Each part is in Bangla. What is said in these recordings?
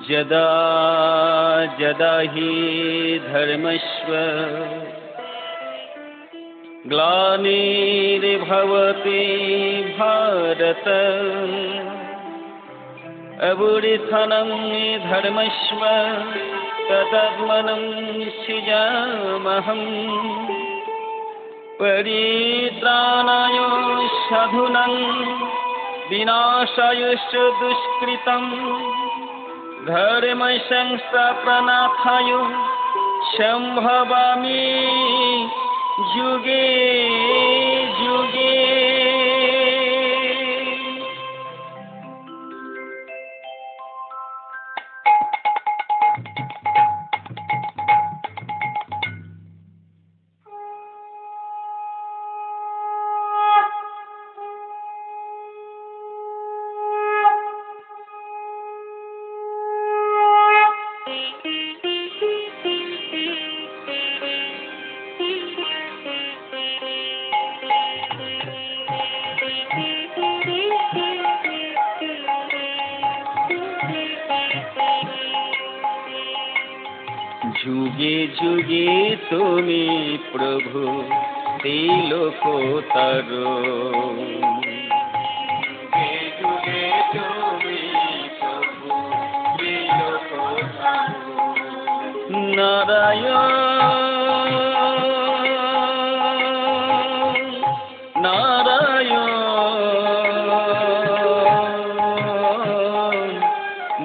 যদা যদা হি ধর্মস্ব গ্লানির্ভবতি ভারত অবুত্থানং ধর্মস্ব তদাত্মनं সৃজাম্যহम् পরিত্রাণায় সাধুনাং বিনাশায় চ দুষ্কৃতम् ধর্ম সংস্থাপনার্থায় সম্ভবামি যুগে যুগে। যুগে যুগে তুমি প্রভু তিলকোত্তর, যুগে যুগে তুমি প্রভু তিলকোত্তর। নারায়ণ নারায়ণ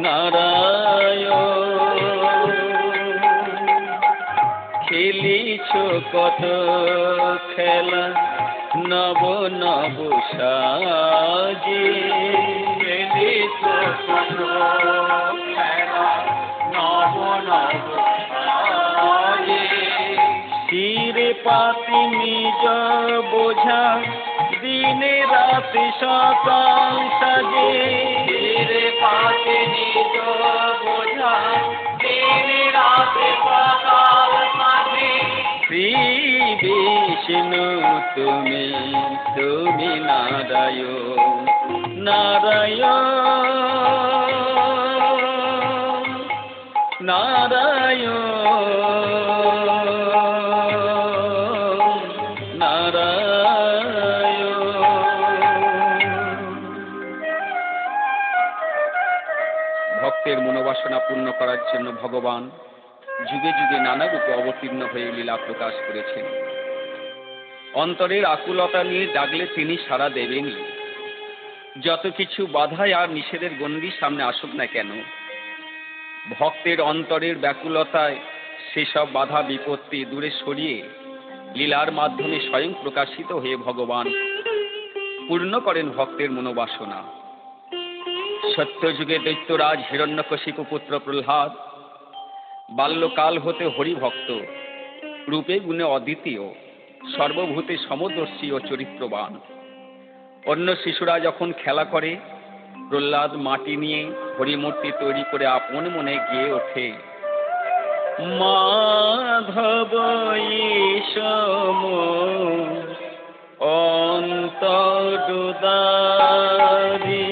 নারায়ণ, খেলিছ কত খেলা নব নব সাজে, খেলিছ কত খেলা নব নব সাজে। শিরে পাতি নিজ বোঝা দিনে রাতে সকাল সাজে, শিরে পাতি নিজ বোঝা দিনে রাতে সকাল সাজে। শ্রী বিষ্ণু তুমি তুমি নারায়ণ নারায়ণ নারায়ণ নারায়ণ। ভক্তের মনোবাসনা পূর্ণ করার জন্য ভগবান যুগে যুগে নানা রূপে অবতীর্ণ হয়ে লীলা প্রকাশ করেছেন। অন্তরের আকুলতা নিয়ে ডাকলে তিনি সাড়া দেবেনই। যত কিছু বাধায় আর নিষেধের গণ্ডি সামনে আসুক না কেন, ভক্তের অন্তরের ব্যাকুলতায় সেসব বাধা বিপত্তি দূরে সরিয়ে লীলার মাধ্যমে স্বয়ং প্রকাশিত হয়ে ভগবান পূর্ণ করেন ভক্তের মনোবাসনা। সত্যযুগে দৈত্যরাজ হিরণ্যকশিপু পুত্র প্রহ্লাদ বাল্যকাল হতে হরিভক্ত, রূপে গুণে অদ্বিতীয়, সর্বভূতে সমদর্শী ও চরিত্রবান। অন্য শিশুরা যখন খেলা করে, প্রহ্লাদ মাটি নিয়ে হরিমূর্তি তৈরি করে আপন মনে গেয়ে ওঠে, মাধব ঈশম অন্তর্দারি,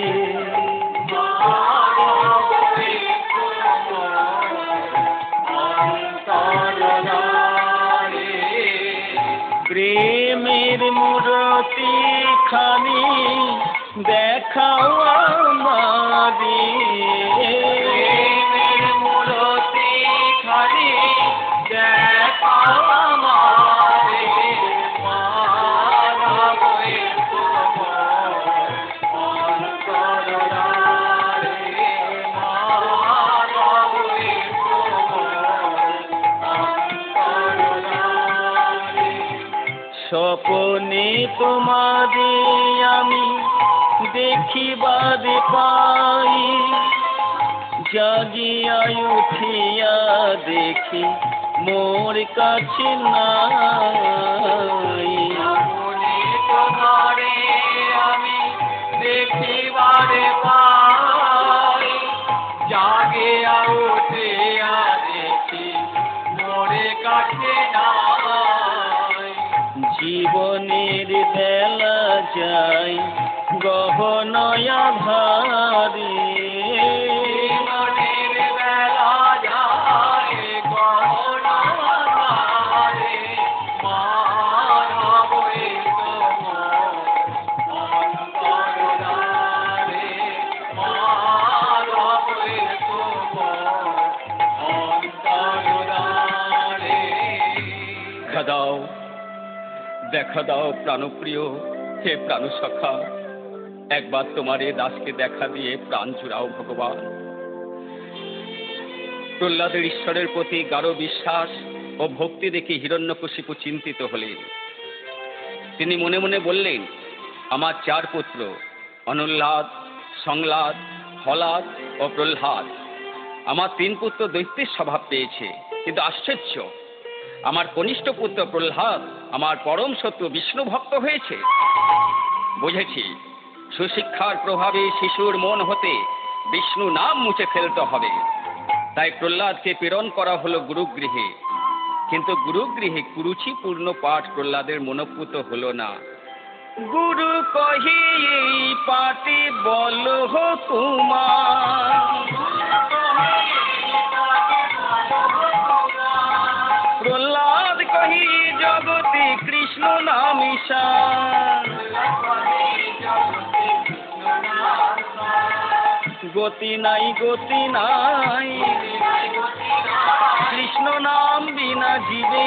প্রেমের মূরতি খানি দেখাও আমারে, প্রেমের মূরতি খানি দেখাও আমারে। মাধব ঈশম অন্তর্দারি, মাধব ঈশম অন্তর্দারি। স্বপনে তোমারে আমি দেখিবারে পাই, জাগিয়া উঠিয়া দেখি মোর কাছে নাই। স্বপনে তোমারে আমি দেখিবারে পাই, জাগিয়া উঠিয়া দেখি মোর কাছে নাই। জীবনের বেলা যায় গহনয়া ভারী, জীবনের দেখা দাও প্রাণপ্রিয়, হে প্রাণসখা, একবার তোমার এ দাসকে দেখা দিয়ে প্রাণ জুড়াও ভগবান। প্রহ্লাদের ঈশ্বরের প্রতি গাঢ় বিশ্বাস ও ভক্তি দেখে হিরণ্যকশিপু চিন্তিত হলেন। তিনি মনে মনে বললেন, আমার 4 পুত্র অনুল্লাদ, সংলাদ, হলাদ ও প্রহ্লাদ, আমার 3 পুত্র দৈত্যের স্বভাব পেয়েছে, কিন্তু আশ্চর্য, আমার কনিষ্ঠ পুত্র প্রহ্লাদ আমার পরম শত্রু বিষ্ণু ভক্ত হয়েছে। বুঝেছি, সুশিক্ষার প্রভাবে শিশুর মন হতে বিষ্ণু নাম মুছে ফেলতে হবে। তাই প্রহ্লাদকে প্রেরণ করা হলো গুরুগৃহে। কিন্তু গুরুগৃহে কুরুচিপূর্ণ পাঠ প্রহ্লাদের মনোপুত হলো না। গুরু কহি এই পাঠে বল কুমার, প্রহ্লাদ কহি জগতে কৃষ্ণ নাম ঈশান, গতি নাই গতি নাই কৃষ্ণ নাম বিনা জীবে,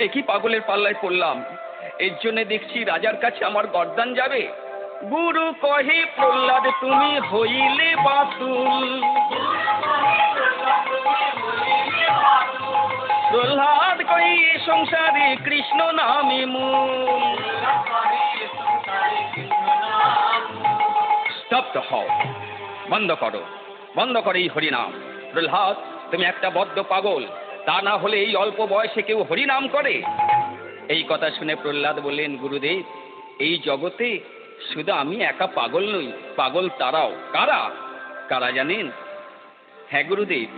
একই পাগলের পাল্লায় পড়লাম। এর জন্য দেখছি রাজার কাছে আমার গর্দান যাবে। গুরু কহে প্রহ্লাদ তুমি হইলে বাতুল, প্রহ্লাদ কহি সংসারে কৃষ্ণ নামে মূল। স্তব্ধ হও, বন্ধ করো, বন্ধ করো এই হরিনাম। প্রহ্লাদ, তুমি একটা বদ্ধ পাগল, তা না হলে এই অল্প বয়সে কেউ হরিনাম করে? এই কথা শুনে প্রহ্লাদ বললেন, গুরুদেব, এই জগতে শুধু আমি একা পাগল নই, পাগল তারাও। কারা? কারা জানেন? হ্যাঁ গুরুদেব,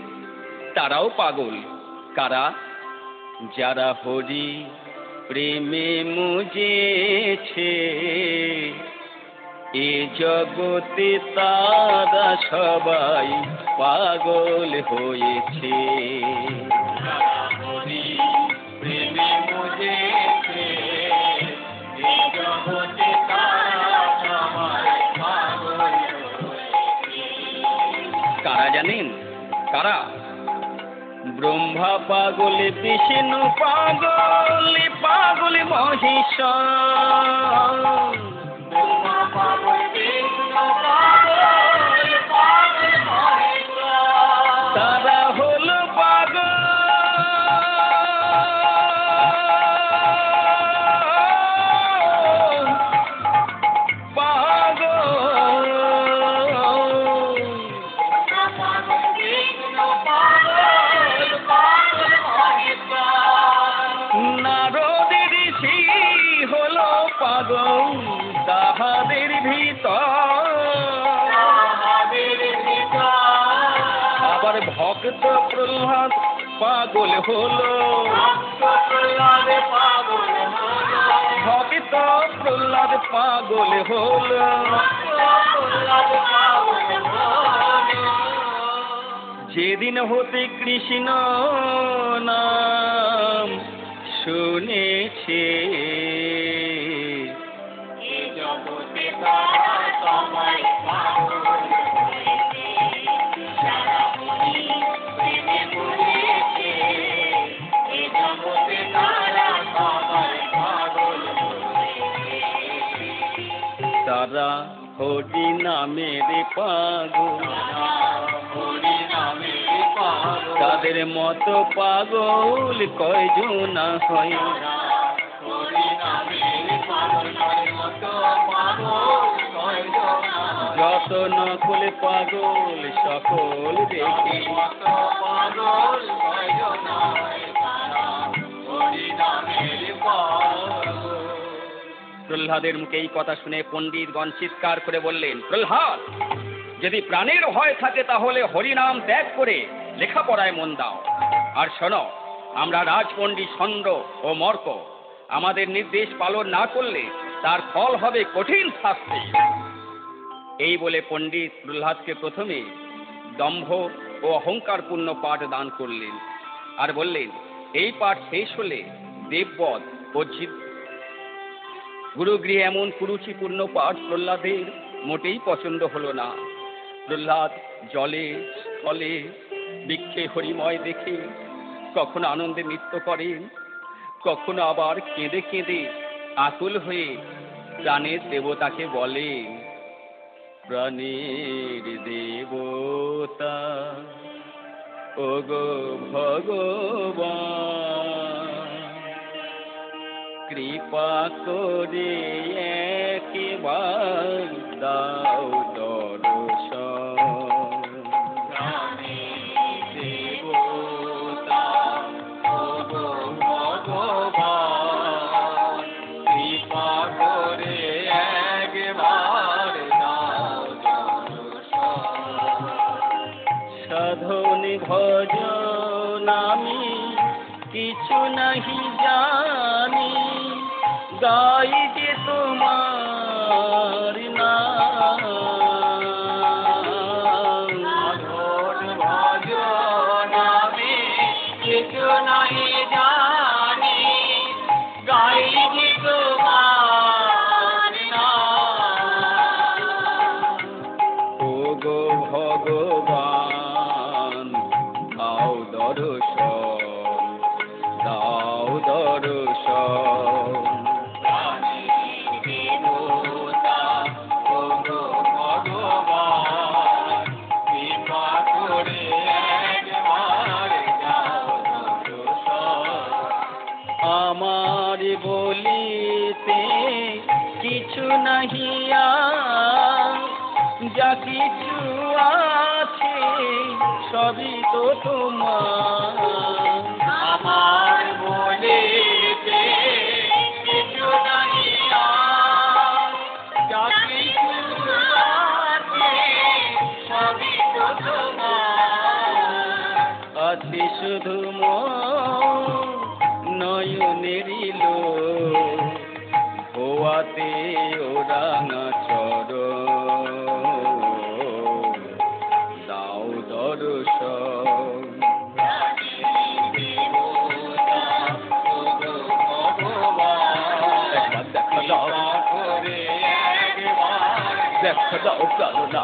তারাও পাগল। কারা? যারা হরি প্রেমে মুজেছে, এ জগতে তারা সবাই পাগল হয়েছে। হরি প্রেমে মুজেছে, এ জগতে তারা সবাই পাগল হয়েছে। কারা জানেন? কারা? ব্রহ্মা পাগল, বিষ্ণু পাগল, পাগল মহেশ্বর, তারা হলো পাগল। নারদের ঋষি হলো পাগল তাহাদের ভিতর, আবার ভক্ত প্রহ্লাদ পাগল হলো, ভক্ত প্রহ্লাদ পাগল হলো। যেদিন হতে কৃষ্ণ নাম শুনেছে, তারা হরি নামের পাগল, তাদের মতো পাগল কয়জন হয়। যত নকল পাগল সকল দেখি, প্রহ্লাদের মুখে এই কথা শুনে পণ্ডিতগণ চিৎকার করে বললেন, প্রহ্লাদ, যদি প্রাণের ভয় থাকে তাহলে হরিনাম ত্যাগ করে লেখাপড়ায় মন দাও। আর শোনো, আমরা রাজপণ্ডিত ষণ্ড ও মর্ক, আমাদের নির্দেশ পালন না করলে তার ফল হবে কঠিন শাস্তি। এই বলে পণ্ডিত প্রহ্লাদকে প্রথমে দম্ভ ও অহংকারপূর্ণ পাঠ দান করলেন, আর বললেন, এই পাঠ শেষ হলে দেববধ ও গুরুগৃহে এমন কুরুচিপূর্ণ পাঠ প্রহ্লাদের মোটেই পছন্দ হলো না। প্রহ্লাদ জলে স্থলে বৃক্ষে হরিময় দেখে কখনো আনন্দে নৃত্য করেন, কখনো আবার কেঁদে কেঁদে আকুল হয়ে প্রাণের দেবতাকে বলে, প্রাণের দেবতা ওগো ভগবান, কৃপা করে একবার দাও দর্শন। দেবতা ওগো ভগবান, কৃপা করে একবার দাও দর্শন। সাধন ভজন আমি কিছু নাহি জানি, গাই যে তোমার নাম। সাধন ভজন আমি কিছু নাহি জানি, গাই যে তোমার নাম। ওগো ভগবান দাও দর্শন, দাও দর্শন। দেবতা ওগো ভগবান, কৃপা করে একবার দাও দর্শন। আমার বলিতে কিছু নাহি আর, যা কিছু আছে সবই তো তোমার। আমার বলিতে কিছু নাহি আর, যা কিছু আছে সবই তো তোমার। আছে শুধু নয়নেরই লো, ভোয়াতে ওরাঙা চরণ, দাও দর্শন। দেখা দাও, দেখা দাও প্রাণনা,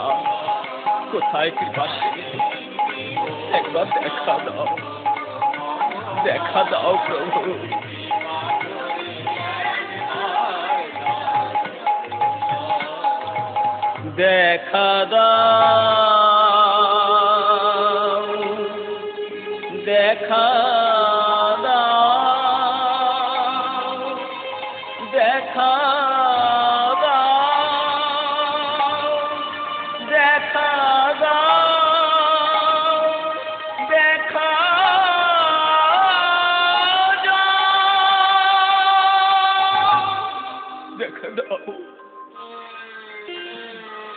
কোথায় কৃপা সেতু, একবার দেখা দাও, দেখা দাও প্রভু। দেখা দাও, দেখা দাও, দেখা দাও, দেখা দাও, দেখা দাও, দেখা দাও।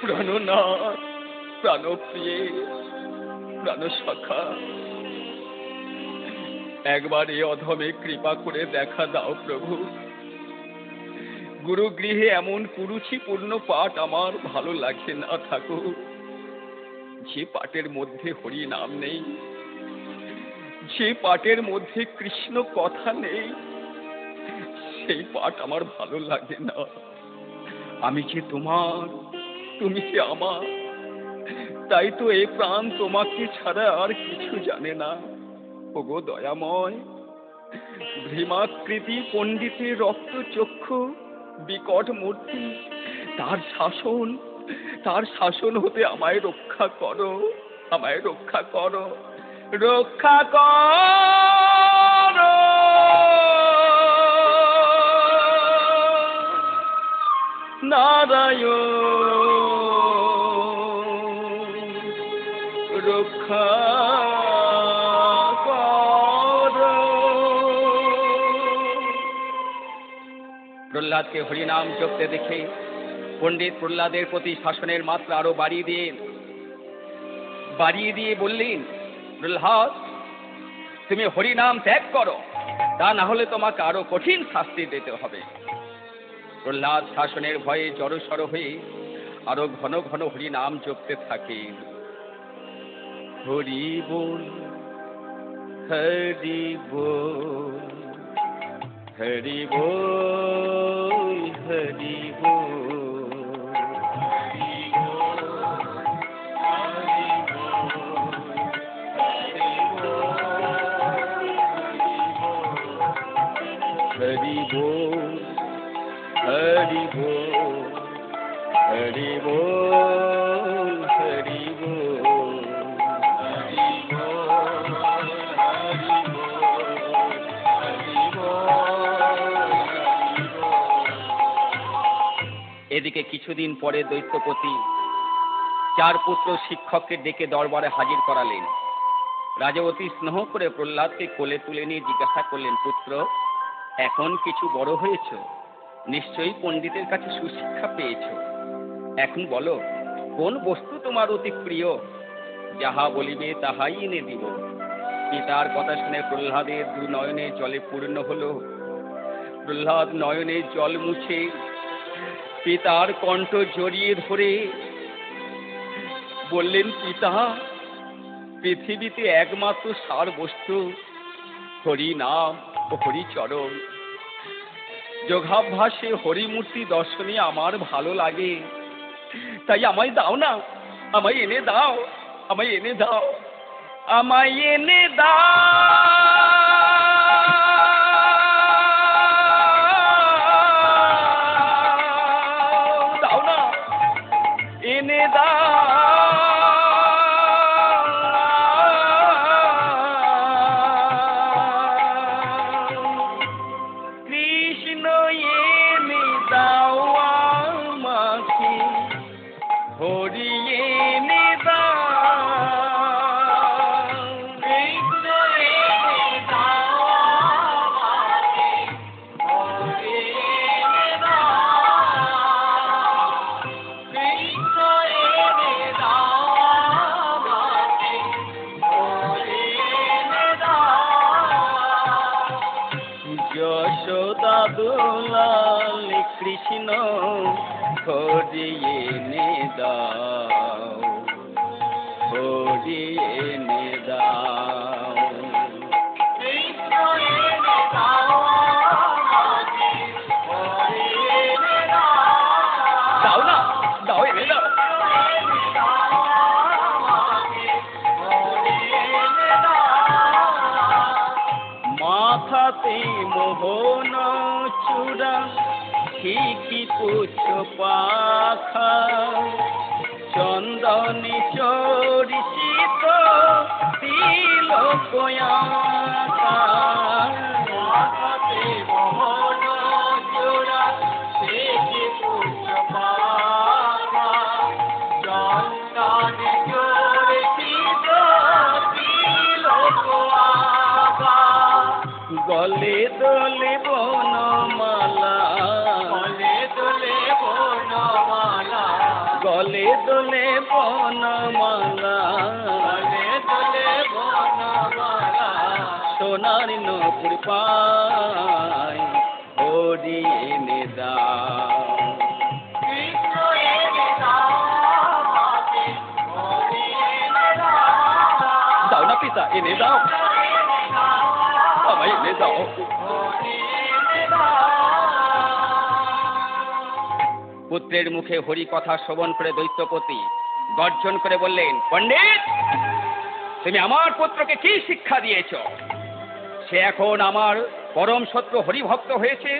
প্রাণনাথ, প্রাণপ্রিয়ে, প্রাণসখা, একবার এ অধমে কৃপা করে দেখা দাও প্রভু। গুরুগৃহে এমন কুরুচিপূর্ণ পাঠ আমার ভালো লাগে না ঠাকুর, যে পাঠের মধ্যে হরি নাম নেই, যে পাঠের মধ্যে কৃষ্ণ কথা নেই, সেই পাঠ আমার ভালো লাগে না। আমি যে তোমার, তুমি যে আমার, তাই তো এই প্রাণ তোমাকে ছাড়া আর কিছু জানে না। ওগো দয়াময়, ভীমাকৃতি পণ্ডিতের রক্ত চক্ষু বিকট মূর্তি, তার শাসন হতে আমায় রক্ষা করো, আমায় রক্ষা করো, রক্ষা করো। নারায়ণ রক্ষা করো। প্রহ্লাদকে হরিনাম জপতে দেখে পণ্ডিত প্রহ্লাদের প্রতি শাসনের মাত্রা আরো বাড়িয়ে দিয়ে বললেন, প্রহ্লাদ তুমি হরিনাম ত্যাগ করো, তা না হলে তোমাকে আরো কঠিন শাস্তি দিতে হবে। প্রহ্লাদ শাসনের ভয়ে জড়সড় হয়ে আরো ঘন ঘন হরিনাম জপতে থাকেন। হরি বল, হরি বল, হরি বল, হরি বল, হরি কিছুদিন পরে দৈত্যপতি চার পুত্র শিক্ষককে ডেকে দরবারে হাজির করালেন। রাজা অতি স্নেহ করে প্রহ্লাদকে কোলে তুলে নিয়ে জিজ্ঞাসা করলেন, পুত্র, এখন কিছু বড় হয়েছ, নিশ্চয়ই পণ্ডিতের কাছে সুশিক্ষা পেয়েছ। এখন বলো, কোন বস্তু তোমার অতি প্রিয়? যাহা বলিবে তাহাই এনে দিব। পিতার কথা শুনে প্রহ্লাদের দু নয়নে জলে পূর্ণ হলো। প্রহ্লাদ নয়নে জল মুছে পিতার কণ্ঠ জড়িয়ে ধরে বললেন, পিতা, পৃথিবীতে একমাত্র সার বস্তু হরি নাম ও হরিচরণ। যোগাভ্যাসে হরিমূর্তি দর্শনে আমার ভালো লাগে, তাই আমায় দাও না, আমায় এনে দাও, আমায় এনে দাও, আমায় এনে দাও না, এনে দাও। কৃষ্ণ এনে দাও আমাকে, হরি এনে দাও। কৃষ্ণ এনে দাও আমাকে, হরি এনে দাও। কৃষ্ণ এনে দাও আমাকে, হরি এনে দাও। যশোদা দুলাল কৃষ্ণ হরি এনে দাও, হরি এনে দাও। কৃষ্ণ এনে দাও আমাকে, হরি এনে দাও। দাও না, দাও, এনে দাও। মাথাতে মোহন চূড়া, ঠিকই পুচ্ছ পাখা, চন্দনে চরিচিত তিলক আঁকা। মাথাতে মোহন চূড়া, ঠিকই পুচ্ছ পাখা, চন্দনে চরিচিত তিলক আঁকা। গলে দোলে বনমালা, গলে দোলে বনমালা, গলে দোলে বনমালা, গলে দোলে বনমালা। সোনার নূপুর পায়, হরি এনে দাও। কৃষ্ণ এনে দাও আমাকে, হরি এনে দাও। দাও না পিতা, এনে দাও, আমায় এনে দাও। পুত্রের মুখে হরি কথা শ্রবণ করে দৈত্যপতি গর্জন করে বললেন, পণ্ডিত, তুমি আমার পুত্রকে কি শিক্ষা দিয়েছ? সে এখন আমার পরম শত্রু হরিভক্ত হয়েছে।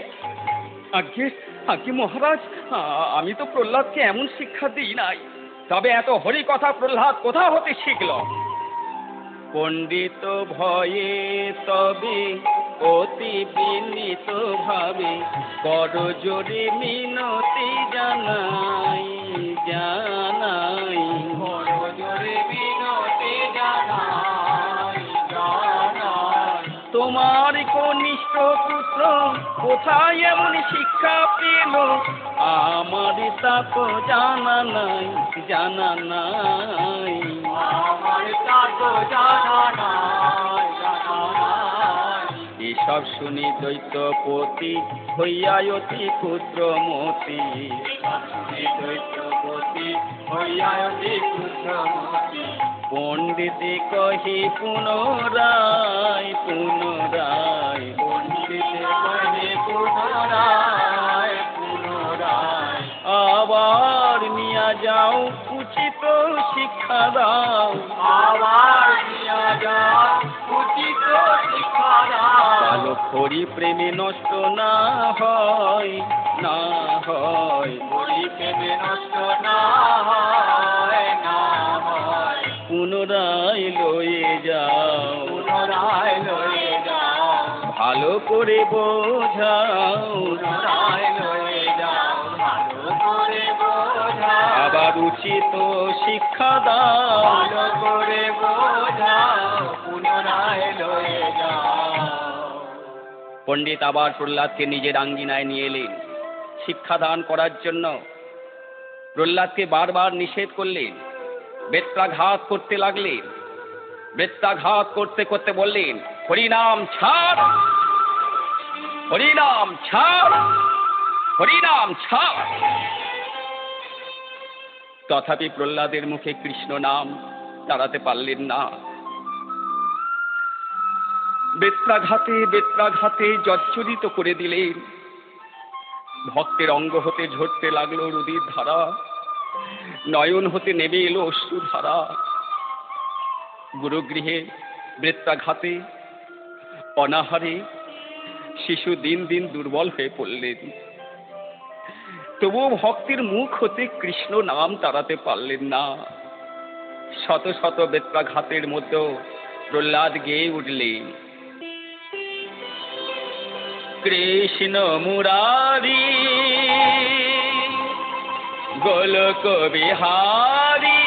আজ্ঞে আজ্ঞে মহারাজ, আমি তো প্রহ্লাদকে এমন শিক্ষা দিই নাই। তবে এত হরি কথা প্রহ্লাদ কোথা হতে শিখল? পণ্ডিত ভয়ে তবে অতি বিনীত ভাবে বড় জোরে মিনতি জানাই, জানাই, বড় জোরে মিনতি জানাই, জানাই। তোমার কনিষ্ঠ পুত্র কোথায় এমন শিক্ষা পেল? আমার তা তো জানা নাই, জানা নাই, আমার তা তো জানা নাই, জানা নাই। এসব শুনি দৈত্যপতি হইয়া অতি ক্ষুদ্রমতি, দৈত্যপতি হইয়া অতি ক্ষুদ্রমতি। পণ্ডিতে কহি পুনরায়, পুনরায়, পণ্ডিতে কহি পুনরায়, পুনরায়। আবার নিয়া যাও, উচিত শিক্ষা দাও, আবার নিয়া যাও, উচিত শিক্ষা দাও। কালো হরি প্রেমে নষ্ট না হয়, না হয়, হরি প্রেমে নষ্ট না হয়, না হয়। পুনরায় লয়ে যাও, পুনরায় লয়ে যাও, ভালো করে বোঝাও, পুনরায় লয়ে যাও, ভালো করে এবার উচিত শিক্ষা দান করে বোঝাও পুনরায় লয়ে যাও। পণ্ডিত আবার প্রহ্লাদকে নিজের আঙ্গিনায় নিয়ে এলেন শিক্ষাদান করার জন্য। প্রহ্লাদকে বারবার নিষেধ করলেন, বেত্রাঘাত করতে লাগলেন। বেত্রাঘাত করতে করতে বললেন, হরিনাম ছাড়, হরিনাম ছাড়, হরিনাম ছাড়। তথাপি প্রহ্লাদের মুখে কৃষ্ণ নাম তাড়াতে পারলেন না। বেত্রাঘাতে বেত্রাঘাতে জর্জরিত করে দিলেন। ভক্তের অঙ্গ হতে ঝরতে লাগলো রুধির ধারা, নয়ন হতে নেমে এলো অশ্রুধারা। গুরুগৃহে বেত্রাঘাতে অনাহারে শিশু দিন দিন দুর্বল হয়ে পড়লেন। তবুও ভক্তের মুখ হতে কৃষ্ণ নাম তাড়াতে পারলেন না। শত শত বেত্রাঘাতের মধ্যেও প্রহ্লাদ গেয়ে উঠলেন, কৃষ্ণ মুরারি গোলক বিহারী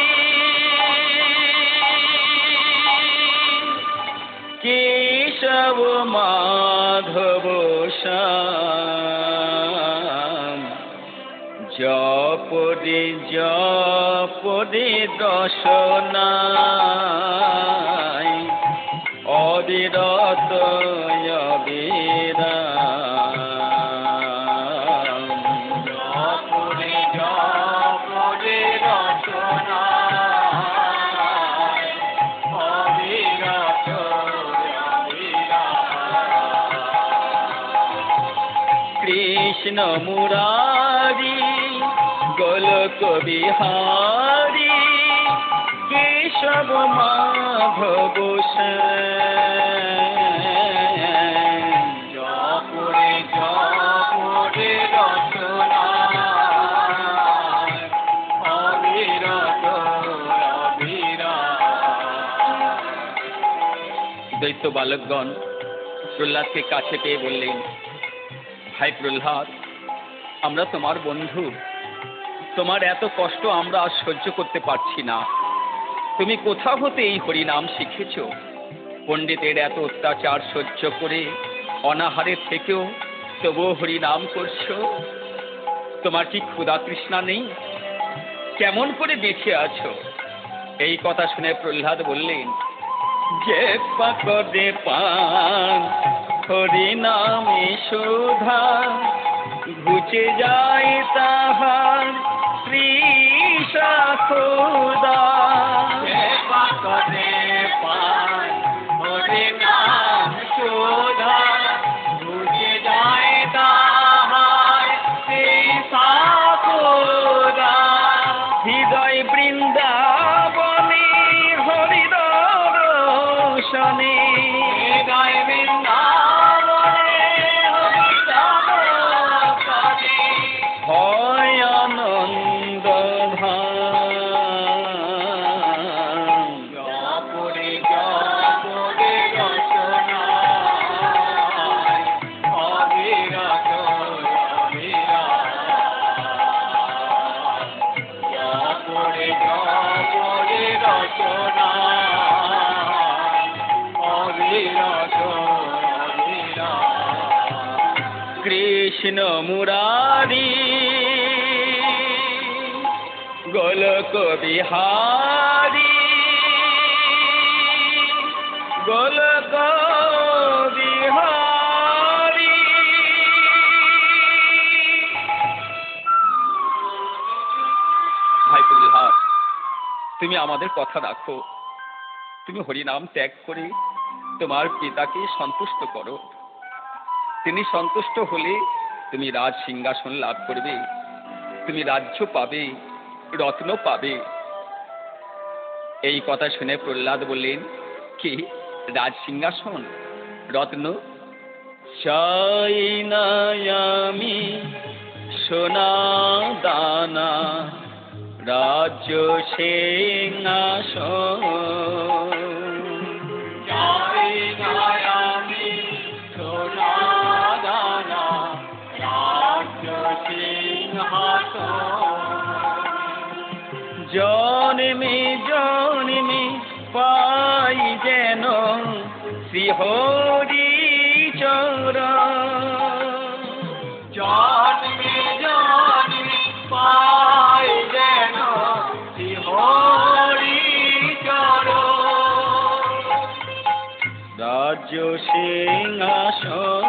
কেশব মাধব শ্যাম জপরে জপরে দশনাই অবিরত অবিরাম। জপরে জপরে রচনায় অবিরত অবিরাম। কৃষ্ণ মুরারি গোলক বিহারী কেশব মাধব শ্যাম জপরে জপরে রচনায় অবিরত অবিরাম। দৈত্য বালকগণ প্রহ্লাদকে কাছে পেয়ে বললেন, ভাই প্রহ্লাদ, আমরা তোমার বন্ধু, তোমার এত কষ্ট আমরা আর সহ্য করতে পারছি না। তুমি কোথা হতে এই হরিনাম শিখেছ? পণ্ডিতের এত অত্যাচার সহ্য করে অনাহারের থেকেও তবুও হরিনাম করছো। তোমার কি ক্ষুধা তৃষ্ণা নেই? কেমন করে বেঁচে আছো? এই কথা শুনে প্রহ্লাদ বললেন, যে পাকড়ে পান হরিনামে সুধা ঘুচে যায় তাহার তৃষা ক্ষুধা। যে পাকড়ে পান হরিনাম সুধা ঘুচে যায় তাহার তৃষা ক্ষুধা। হৃদয় বৃন্দাবনে হরিদর্শনে হৃদয় বৃন্দাবনে হরিদর্শনে হয় আনন্দ ধাম। জপরে জপরে রচনায় অবিরত অবিরাম। জপরে জপরে রচনায় অবিরত অবিরাম। কৃষ্ণ মুরারি গোলক বিহারী গোলক বিহারী। ভাই প্রহ্লাদ, তুমি আমাদের কথা রাখো। তুমি হরিনাম ত্যাগ করে তোমার পিতাকে সন্তুষ্ট করো। তিনি সন্তুষ্ট হলে তুমি রাজ সিংহাসন লাভ করবে, তুমি রাজ্য পাবে, রত্ন পাবে। এই কথা শুনে প্রহ্লাদ বললেন, কি রাজ সিংহাসন, রত্ন? চাই না আমি সোনা দানা রাজ্য সিংহাসন। চাই না আমি সোনা দানা রাজ্য সিংহাসন। জন্মে জন্মে পাই যেন শ্রীহরি চরণ। জন্মে জন্মে পাই যেন শ্রীহরি চরণ। রাজ্য সিংহাসন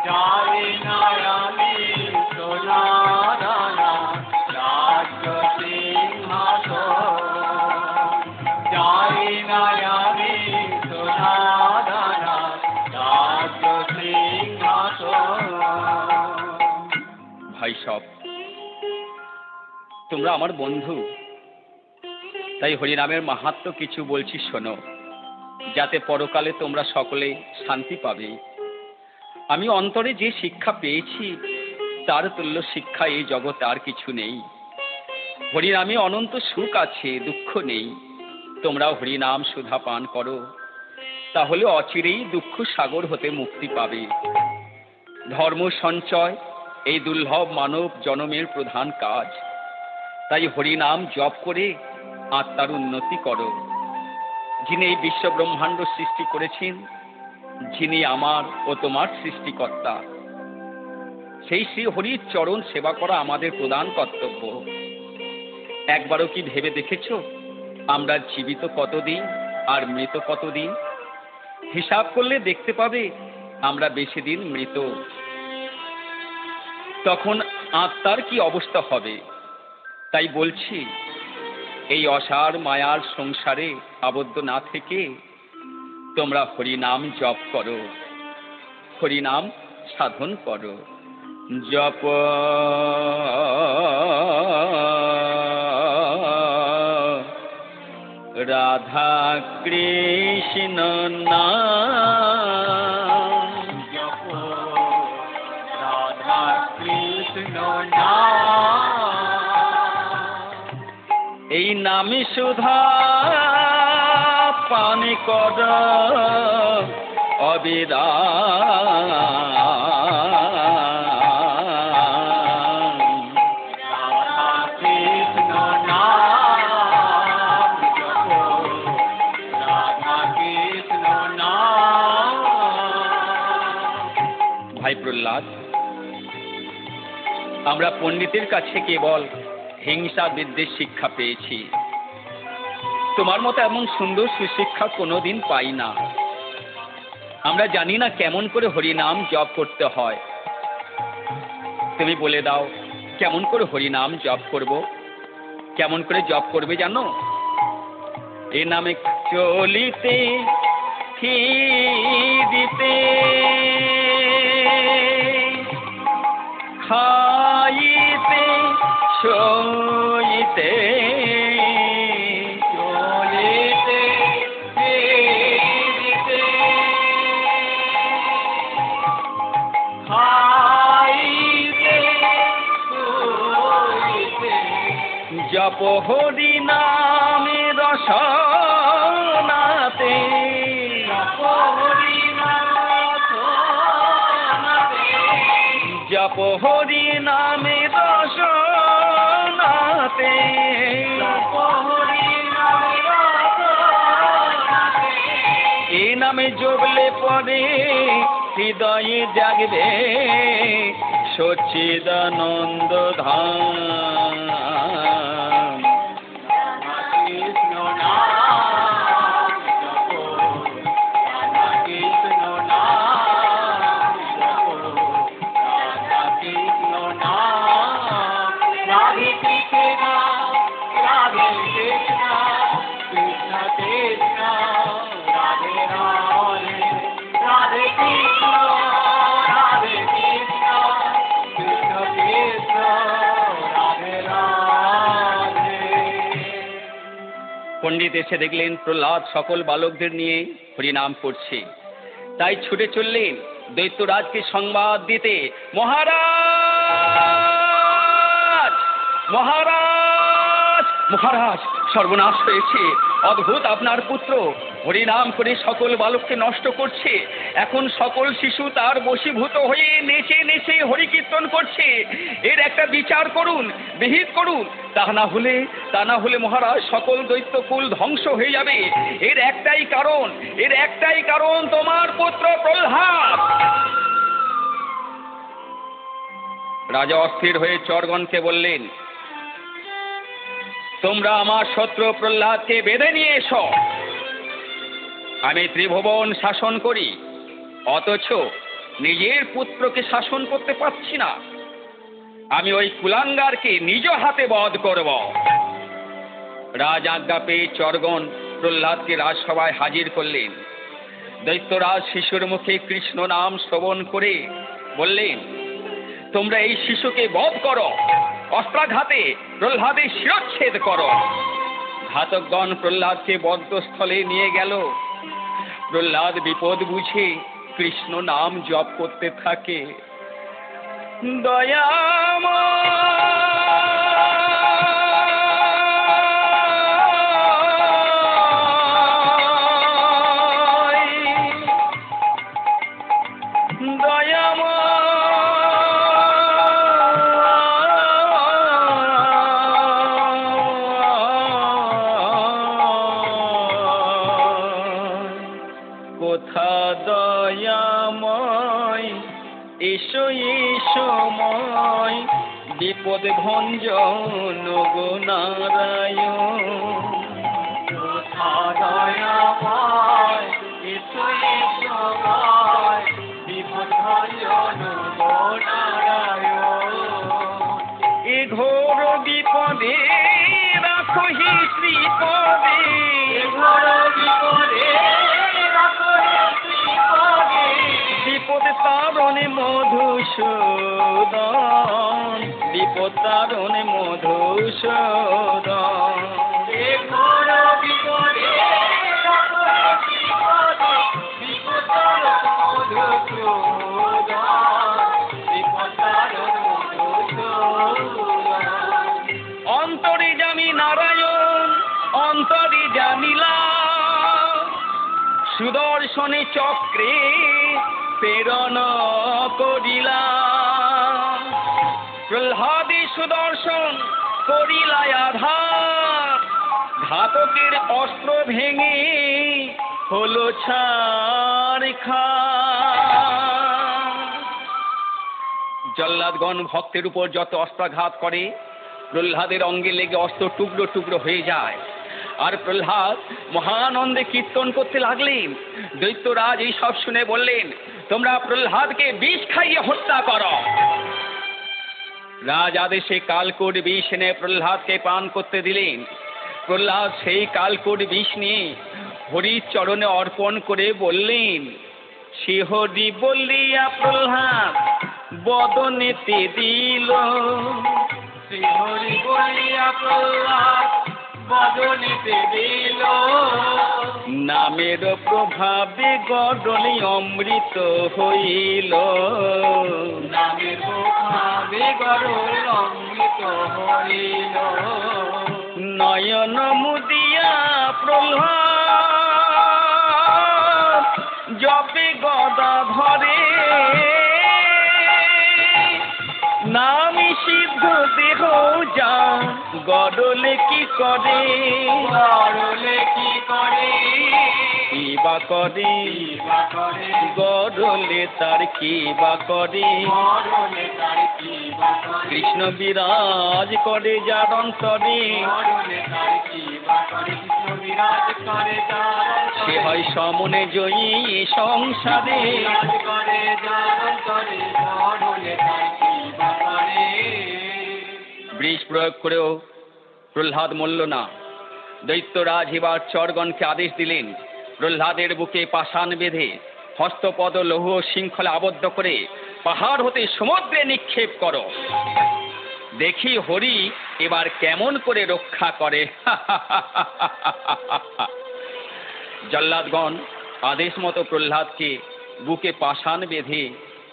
চাই না আমি সোনা দানা রাজ্য সিংহাসন। চাই না আমি সোনা দানা রাজ্য সিংহাসন। ভাই সব, তোমরা আমার বন্ধু, তাই হরিনামের মাহাত্ম্য কিছু বলছি শোনো, যাতে পরকালে তোমরা সকলে শান্তি পাবে। আমি অন্তরে যে শিক্ষা পেয়েছি তার তুল্য শিক্ষা এই জগতে আর কিছু নেই। হরিনামে অনন্ত সুখ আছে, দুঃখ নেই। তোমরাও হরিনাম সুধা পান করো, তাহলে অচিরেই দুঃখ সাগর হতে মুক্তি পাবে। ধর্ম সঞ্চয় এই দুর্লভ মানব জনমের প্রধান কাজ। তাই হরিনাম জপ করে আত্মার উন্নতি করো। যিনি এই বিশ্ব ব্রহ্মাণ্ড সৃষ্টি করেছেন, যিনি আমার ও তোমার সৃষ্টিকর্তা, সেই শ্রী হরির চরণ সেবা করা আমাদের প্রধান কর্তব্য। একবারও কি ভেবে দেখেছ আমরা জীবিত কতদিন আর মৃত কতদিন? হিসাব করলে দেখতে পাবে আমরা বেশি দিন মৃত। তখন আত্মার কি অবস্থা হবে? তাই বলছি, এই অসার মায়ার সংসারে আবদ্ধ না থেকে তোমরা হরিনাম জপ করো, হরিনাম সাধন করো। জপ রাধা কৃষ্ণ নাম, জপ রাধা কৃষ্ণ নাম। এই নামে সুধা পান কর অবিরাম। রাধা কৃষ্ণ নাম জপ রাধা কৃষ্ণ নাম। ভাই প্রহ্লাদ, আমরা পণ্ডিতের কাছে কেবল হিংসা বিদ্বেষ শিক্ষা পেয়েছি। তোমার মতো এমন সুন্দর সুশিক্ষা কোনোদিন পাই না। আমরা জানি না কেমন করে হরিনাম জপ করতে হয়। তুমি বলে দাও কেমন করে হরিনাম জপ করব। কেমন করে জপ করবে জানো? এ নামে চলিতে ফিরিতে খাইতে সইতে চলিতে ফিরিতে খাইতে শুইতে জপ হরি নামে রসনাতে, জপ হরি নামে জপ হরি নামে রসনাতে, জপ হরি নামে এ নামে জপলে পরে হৃদয়ে জাগবে সচ্চিদানন্দ ধাম। কৃষ্ণ নাম জপ রাধা কৃষ্ণ নাম জপ রাধা কৃষ্ণ নাম। রাধে কৃষ্ণ রাধে কৃষ্ণ কৃষ্ণ কৃষ্ণ রাধে রাধে রাধে কৃষ্ণ রাধে কৃষ্ণ কৃষ্ণ কৃষ্ণ রাধে রাধে। পণ্ডিত এসে দেখলেন প্রহ্লাদ সকল বালকদের নিয়ে হরিনাম করছে। তাই ছুটে চললেন দৈত্যরাজকে সংবাদ দিতে। মহারাজ, মহারাজ, মহারাজ, সর্বনাশ হয়েছে। অদ্ভুত আপনার পুত্র হরিনাম করে সকল বালককে নষ্ট করছে। এখন সকল শিশু তার বশীভূত হয়ে নেচে নেচে হরিকীর্তন করছে। এর একটা বিচার করুন, বিহিত করুন। তা না হলে মহারাজ সকল দৈত্যকুল ধ্বংস হয়ে যাবে। এর একটাই কারণ তোমার পুত্র প্রহ্লাদ। রাজা অস্থির হয়ে চরগণকে বললেন, তোমরা আমার শত্রু প্রহ্লাদকে বেঁধে নিয়ে এসো। আমি ত্রিভুবন শাসন করি, অথচ নিজের পুত্রকে শাসন করতে পারছি না। আমি ওই কুলাঙ্গারকে নিজ হাতে বধ করব। রাজ আজ্ঞা পেয়ে চরগণ প্রহ্লাদকে রাজসভায় হাজির করলেন। দৈত্যরাজ শিশুর মুখে কৃষ্ণ নাম শ্রবণ করে বললেন, তোমরা এই শিশুকে বধ করো, অস্ত্রাঘাতে প্রহ্লাদের শিরচ্ছেদ করো। ঘাতকগণ প্রহ্লাদকে বদ্ধস্থলে নিয়ে গেল। প্রহ্লাদ বিপদ বুঝে কৃষ্ণ নাম জপ করতে থাকে। কোথা দয়াময়, এসো এসময়, বিপদ ভঞ্জন গো নারায়ণ। কোথা দয়াময়, এসো এসময়, বিপদ ভঞ্জন গো নারায়ণ। এ ঘোর বিপদে রাখো হি শ্রীপদে, এ ঘোর বিপদে রাখো হে শ্রীপদে। বিপদ তারণে মধুসূদন, বিপদ তারণে মধুসূদন। এ ঘোর বিপদে রাখো হে শ্রীপদে, বিপদ তারণ মধুসূদন, বিপদ তারণ মধুসূদন। অন্তর্যামী নারায়ণ অন্তর্যামিলা, সুদর্শনে চক্রে প্রেরণ করিলা। প্রহ্লাদে সুদর্শন করিলা আঘাত, ঘাতকের অস্ত্র ভেঙে হলো ছারখার। জল্লাদগণ ভক্তের উপর যত অস্ত্রাঘাত করে, প্রহ্লাদের অঙ্গে লেগে অস্ত্র টুকরো টুকরো হয়ে যায়। আর প্রহ্লাদ মহানন্দে কীর্তন করতে লাগলেন। দৈত্যরাজ এই সব শুনে বললেন, তোমরা প্রহ্লাদকে বিষ খাইয়ে হত্যা করো। রাজ আদেশে কালকূট বিষ এনে প্রহ্লাদকে পান করতে দিলেন। প্রহ্লাদ সেই কালকূট বিষ নিয়ে হরির চরণে অর্পণ করে বললেন, সে হরি বলিয়া প্রহ্লাদ বদনেতে দিল। শ্রী হরি বলিয়া প্রহ্লাদ বদনেতে দিল। নামের প্রভাবে গডলি অমৃত হইল। নামের প্রভাবে গরল অমৃত হইল। নয়ন মুদিয়া প্রহ্লাদ জপে গদা ধরে, নামি সিদ্ধ দেহ যা গডলে কি করে। গরলে কি করে, কি বা করে, বা করে, গডলে তার কি বা করে। গরলে তার কি বা করে, কৃষ্ণ বিরাজ করে যার অন্তরে, গরলে তার কি বা করে, কৃষ্ণ বিরাজ করে যার অন্তরে। সে হয় সমনে জয়ী সংসারে। বিরাজ করে যার অন্তরে, গরলে তার কি বা করে। বৃষ প্রয়োগ করেও প্রহ্লাদ মরল না। দৈত্যরাজ এবার চরগণকে আদেশ দিলেন, প্রহ্লাদের বুকে পাষাণ বেঁধে হস্তপদ লৌহ শৃঙ্খলা আবদ্ধ করে পাহাড় হতে সমুদ্রে নিক্ষেপ করো। দেখি হরি এবার কেমন করে রক্ষা করে। জল্লাদগণ আদেশ মতো প্রহ্লাদকে বুকে পাষাণ বেঁধে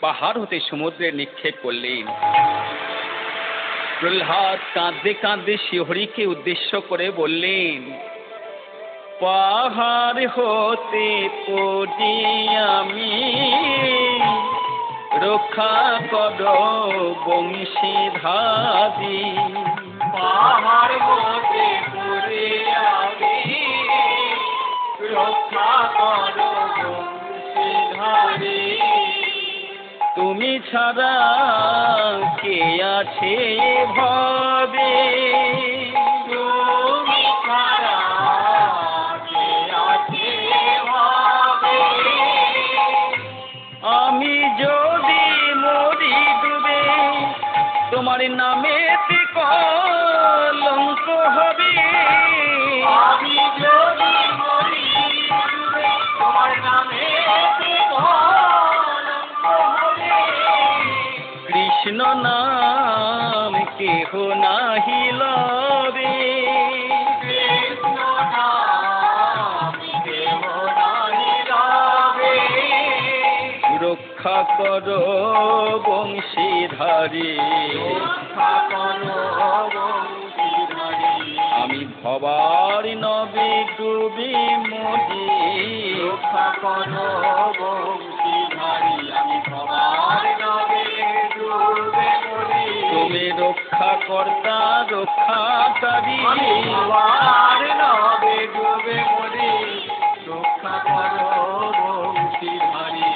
পাহাড় হতে সমুদ্রে নিক্ষেপ করলেন। প্রহ্লাদ কাঁদতে কাঁদতে শ্রীহরিকে উদ্দেশ্য করে বললেন, পাহাড় হতে পড়ি আমি, রক্ষা করো বংশীধারী। পাহাড় হতে পড়ে আমি, রক্ষা করো বংশীধারী। তুমি ছাড়া কে আছে ভাবে, তুমি ছাড়া কে আছে ভাবে। আমি যদি মরি ডুবে, তোমার নামে কলঙ্ক হবে। আমি যদি মরি ডুবে, তোমার নামে কলঙ্ক হবে। কৃষ্ণ নাম কেহ নাহি লবে, কৃষ্ণ নাম কেহ নাহি লবে। রক্ষা করো বংশীধারী। রক্ষা করো বংশীধারী। আমি ভবার নবে ডুবি মরি, রক্ষা করো বংশীধারী। আমি সবার নবে ডুবে মরি। তুমি রক্ষা কর্তা রক্ষাকারী। আমি সবার নবে ডুবে মরি। রক্ষা করো বংশীধারী।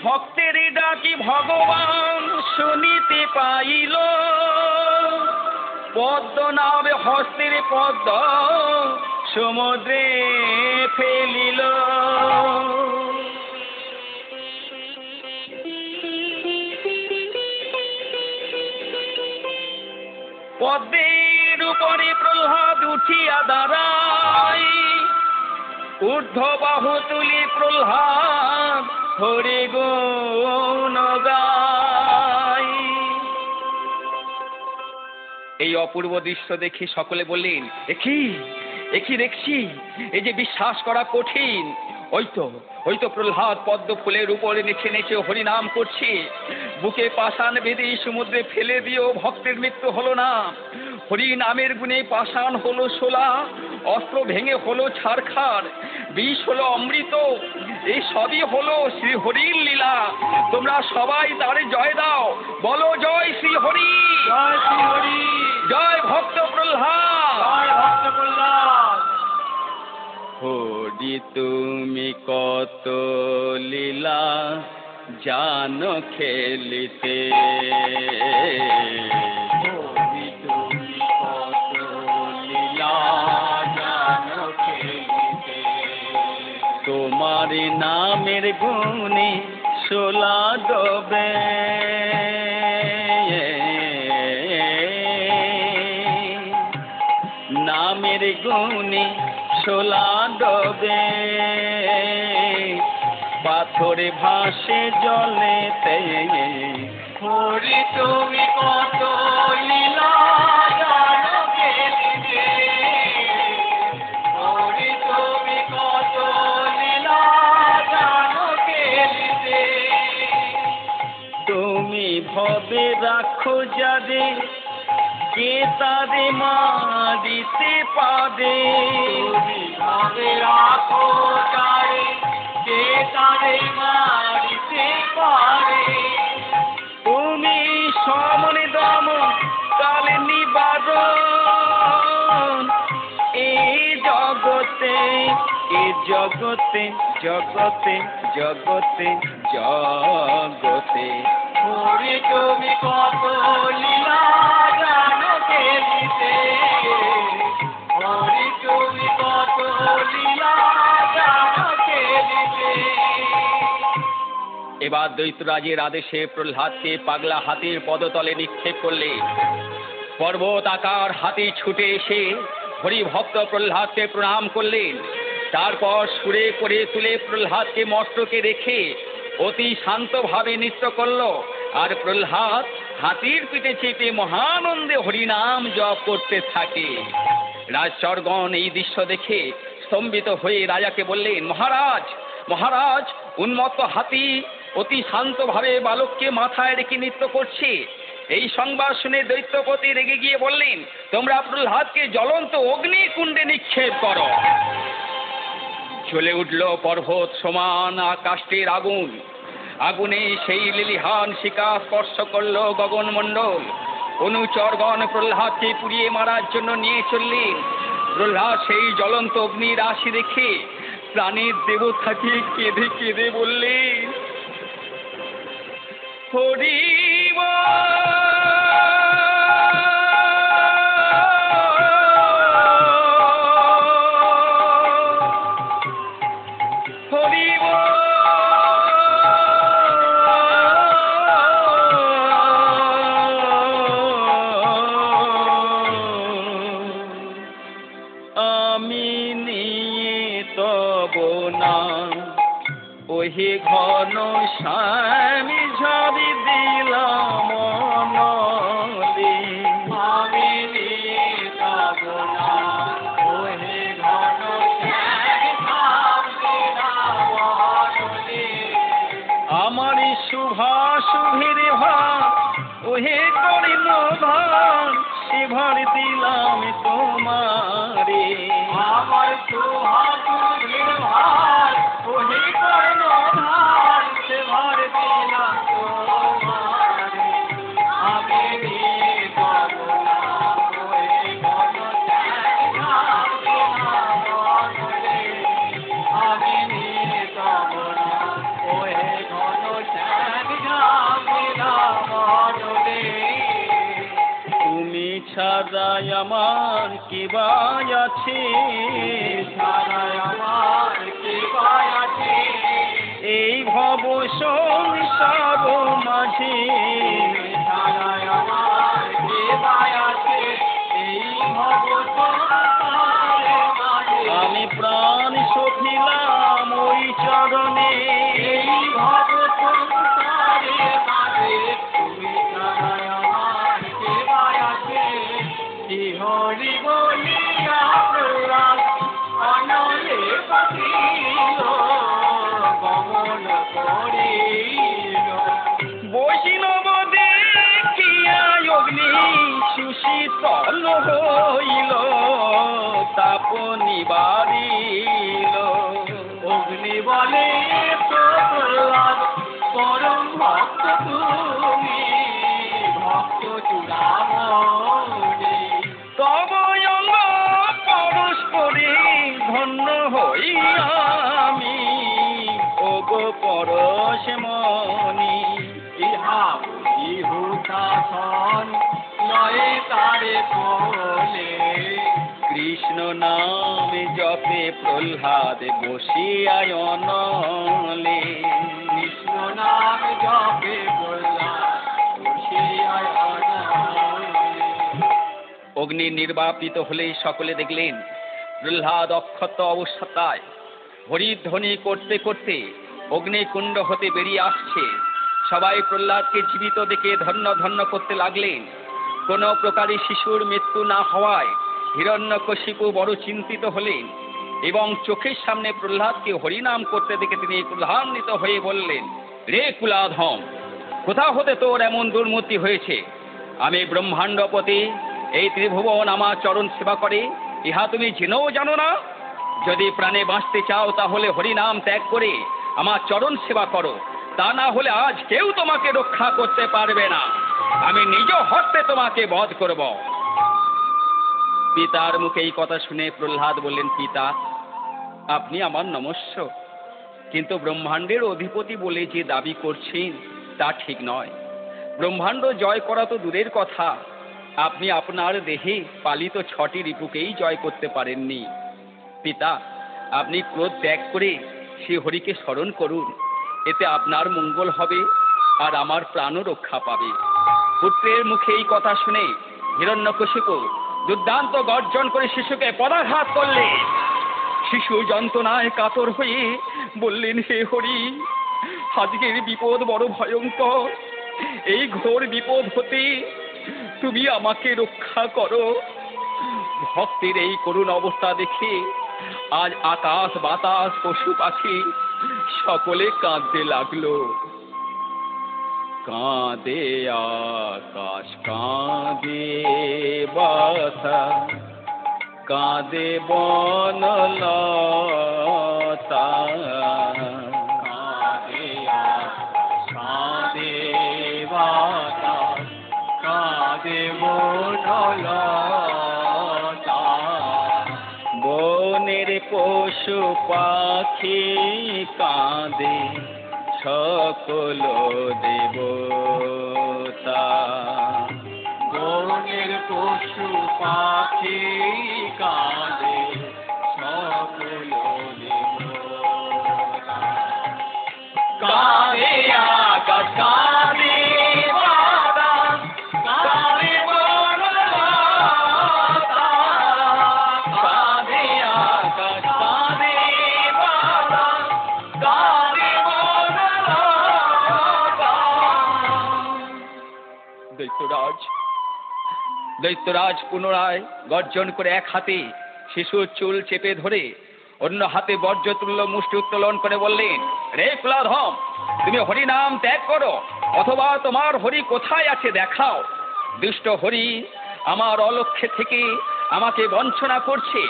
ভক্তের ডাকি ভগবান শুনিতে পাইল, পদ্ম নামে হস্তের পদ্ম সমুদ্রে ফেলিল। পদ্মের উপরে প্রহ্লাদ উঠিয়া দাঁড়ায়, ঊর্ধ্ব বাহু তুলি প্রহ্লাদ হরি গুণ গায়। এই অপূর্ব দৃশ্য দেখে সকলে বললেন, একি একি দেখছি, এই যে বিশ্বাস করা কঠিন। ওই তো প্রহ্লাদ পদ্ম ফুলের উপরে নেচে নেচে হরিনাম করছে। বুকে পাষাণ বেঁধে সমুদ্রে ফেলে দিয়েও ভক্তের মৃত্যু হলো না। হরি নামের গুণে পাষাণ হলো শোলা, অস্ত্র ভেঙে হলো ছারখার, বিষ হলো অমৃত। এই সবই হলো শ্রী হরির লীলা। তোমরা সবাই তারে জয় দাও, বলো জয় শ্রী হরি, জয় শ্রী হরি। জয় ভক্ত প্রহ্লাদ। জয় ভক্ত প্রহ্লাদ। হরি তুমি কত লীলা জানো খেলিতে, হরি তুমি কত লীলা জানো খেলিতে। তোমার নামের গুণে শোলা ডবে, নামের গুণে শোলা ডবে। পাথরে ভাসে জলেতে, হরি তুমি কত লীলা জানো খেলিতে। হরি তুমি কত লীলা জানো খেলিতে। তুমি ভবে রাখো যাদের, কে তারে মারিতে পারে। তুমি ভাবে রাখো তারে, কে তারে মারিতে পারে। তুমি সমনে দমন কালে নিবারণ, এই জগতে জগতে জগতে জগতে জগতে। হরি তুমি কত লীলা জানো খেলিতে। হরি তুমি কত লীলা জানো খেলিতে। এবার দৈত্যরাজের আদেশে প্রহ্লাদকে পাগলা হাতির পদতলে নিক্ষেপ করলে। পর্বত আকার হাতি ছুটে এসে হরি ভক্ত প্রহ্লাদকে প্রণাম করলেন। তারপর সুরে করে তুলে প্রহ্লাদকে মস্তকে রেখে অতি শান্তভাবে নৃত্য করল। আর প্রহ্লাদ হাতির পিঠে চেপে মহানন্দে হরিনাম জপ করতে থাকে। রাজচরগণ এই দৃশ্য দেখে স্তম্ভিত হয়ে রাজাকে বললেন, মহারাজ মহারাজ, উন্মত্ত হাতি অতি শান্তভাবে বালককে মাথায় রেখে নৃত্য করছে। এই সংবাদ শুনে দৈত্যপতি রেগে গিয়ে বললেন, তোমরা প্রহ্লাদকে জ্বলন্ত অগ্নিকুণ্ডে নিক্ষেপ করো। জ্বলে উঠল পর্বত সমান আকাশের আগুন। আগুনে সেই লিলিহান শিখা স্পর্শ করল গগনমণ্ডল। অনুচরগণ প্রহ্লাদকে পুড়িয়ে মারার জন্য নিয়ে চললেন। প্রহ্লাদ সেই জ্বলন্ত অগ্নি রাশি দেখে প্রাণের দেবতাকে কেঁদে কেঁদে বললেন, হরি ওহে ঘন স্বামী ঝাড়ি দিলাম মনলে। আমি যাব না ওহে ঘন আমারি শুভাশুভের ভার ওহে করিল ভার, সে ভার দিলাম তোমারে। আমার শুভাশুভের ভার ওহে করিল ভার, সে ভার দিলাম তোমারে। আমি যাব না ওহে ঘন আমি যাব না ওহে ঘন তুমি ছাড়াই আমার কি বাই আছে, ছাড়াই আমার কি বাই আছে, এই ভব সংসার মাঝে। ছাড়াই আমার কি বাই আছে, এই ভব সংসারের মাঝে। আমি প্রাণ সখিলাম ওই চরণে, এই ভব সংসারের মাঝে। তুমি ছাড়াই আমার কি বাই আছে, হরি বলিয়া প্রহ্লাদ অনলে পাঠিল গমন করিল। বৈষ্ণব দেখিয়া অগ্নি সুশীতল হইল, তাপ নিবারিল। অগ্নি বলে প্রহ্লাদ পরম ভক্ত তুমি, ভক্ত চূড়ামণি। তব অঙ্গ পরস্পরে ধন্য হই আমি, ওগো পরশমণি। ইহা ইহুতাসন লয়ে তারে কোলে, কৃষ্ণ নাম জপে প্রহ্লাদ বসিয়ায় অনলে। কৃষ্ণ নাম জপে প্রহ্লাদ বসিয়ায় অনলে। অগ্নি নির্বাপিত হলেই সকলে দেখলেন প্রহ্লাদ অক্ষত অবস্থায় হরিধ্বনি করতে করতে অগ্নিকুণ্ড হতে বেরিয়ে আসছে। সবাই প্রহ্লাদকে জীবিত দেখে ধন্য ধন্য করতে লাগলেন। কোনো প্রকারে শিশুর মৃত্যু না হওয়ায় হিরণ্যকশিপু বড় চিন্তিত হলেন এবং চোখের সামনে প্রহ্লাদকে হরিনাম করতে দেখে তিনি ক্রোধান্বিত হয়ে বললেন, রে কুলাধম, কোথা হতে তোর এমন দুর্মতি হয়েছে? আমি ব্রহ্মাণ্ডপতি, এই ত্রিভুবন আমার চরণ সেবা করে, ইহা তুমি জেনেও জানো না? যদি প্রাণে বাঁচতে চাও তাহলে হরিনাম ত্যাগ করে আমার চরণ সেবা করো, তা না হলে আজ কেউ তোমাকে রক্ষা করতে পারবে না। আমি নিজ হস্তে তোমাকে বধ করব। পিতার মুখে এই কথা শুনে প্রহ্লাদ বললেন, পিতা, আপনি আমার নমস্য, কিন্তু ব্রহ্মাণ্ডের অধিপতি বলে যে দাবি করছেন তা ঠিক নয়। ব্রহ্মাণ্ড জয় করা তো দূরের কথা, আপনি আপনার দেহে পালিত 6টি রিপুকেই জয় করতে পারেননি। পিতা, আপনি ক্রোধ ত্যাগ করে শ্রী হরিকে স্মরণ করুন, এতে আপনার মঙ্গল হবে আর আমার প্রাণও রক্ষা পাবে। পুত্রের মুখে এই কথা শুনে হিরণ্যকশিপু দুর্দান্ত গর্জন করে শিশুকে পদাঘাত করলে। শিশু যন্ত্রণায় কাতর হয়ে বললেন, হে হরি, আজকের বিপদ বড় ভয়ঙ্কর, এই ঘোর বিপদ হতে তুমি আমাকে রক্ষা করো। ভক্তের এই করুণ অবস্থা দেখে আজ আকাশ বাতাস পশু পাখি সকলে কাঁদতে লাগলো। কাঁদে আকাশ কাঁদে বাতা, কাঁদে বনলতা, কাঁদে আকাশ কাঁদে বাতাস, কাঁদে বনলতা। বনের পশু পাখি কাঁদে সকল দেবতা, বনের পশু পাখি কাঁদে সকল দেবতা। কাঁদে আকাশ কাঁদে বাতাস, কাঁদে বনলতা। কাঁদে আকাশ কাঁদে বাতাস, কাঁদে বনলতা। দৈত্যরাজ পুনরায় গর্জন করে এক হাতে শিশুর চুল চেপে ধরে অন্য হাতে বজ্রতুল্য মুষ্টি উত্তোলন করে বললেন, রে কুলাধম, তুমি হরি নাম ত্যাগ করো, অথবা তোমার হরি কোথায় আছে দেখাও। দুষ্ট হরি আমার অলক্ষ্যে থেকে আমাকে বঞ্চনা করছে,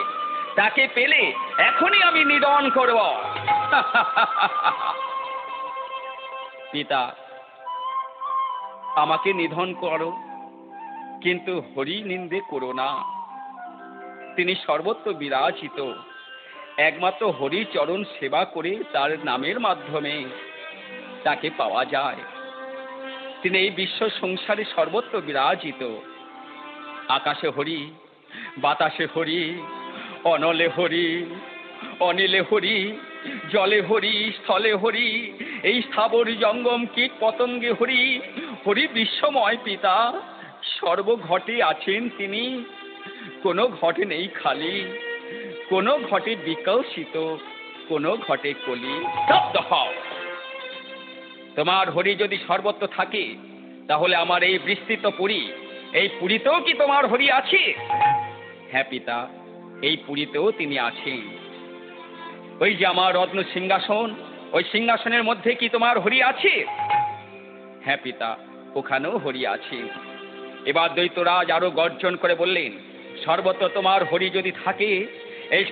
তাকে পেলে এখনই আমি নিধন করব। পিতা, আমাকে নিধন করো, কিন্তু হরি নিন্দে করো না। তিনি সর্বত্র বিরাজিত, একমাত্র হরি চরণ সেবা করে তার নামের মাধ্যমে তাকে পাওয়া যায়। তিনি এই বিশ্ব সংসারে সর্বত্র বিরাজিত। আকাশে হরি, বাতাসে হরি, অনলে হরি, অনিলে হরি, জলে হরি, স্থলে হরি, এই স্থাবর জঙ্গম কীট পতঙ্গে হরি। হরি বিশ্বময় পিতা, সর্বঘটে আছেন তিনি, কোনো ঘটে নেই খালি, কোনো ঘটে বিকশিত, কোনো ঘটে কলি। স্তব্ধ হও। তোমার হরি যদি সর্বত্র থাকে, তাহলে আমার এই বিস্তৃত পুরী, এই পুরীতেও কি তোমার হরি আছে? হ্যাঁ পিতা, এই পুরীতেও তিনি আছেন। ওই যে আমার রত্ন সিংহাসন, ওই সিংহাসনের মধ্যে কি তোমার হরি আছে? হ্যাঁ পিতা, ওখানেও হরি আছে। এবার দৈত্যরাজ আরো গর্জন করে বললেন, সর্বত্র তোমার হরি যদি থাকে, এই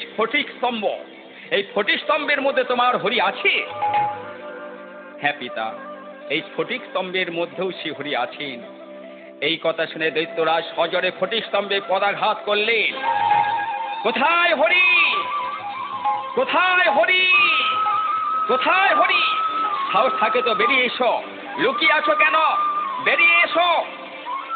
স্ফটিক স্তম্ভ, এই স্ফটিক স্তম্ভের মধ্যে তোমার হরি আছে? হ্যাঁ পিতা, এই স্ফটিক স্তম্ভের মধ্যেও সে হরি আছেন। এই কথা শুনে দৈত্যরাজ সজোরে স্ফটিক স্তম্ভে পদাঘাত করলেন। কোথায় হরি? কোথায় হরি? কোথায় হরি? সাহস থাকে তো বেরিয়ে এসো, লুকিয়ে আছো কেন? বেরিয়ে এসো।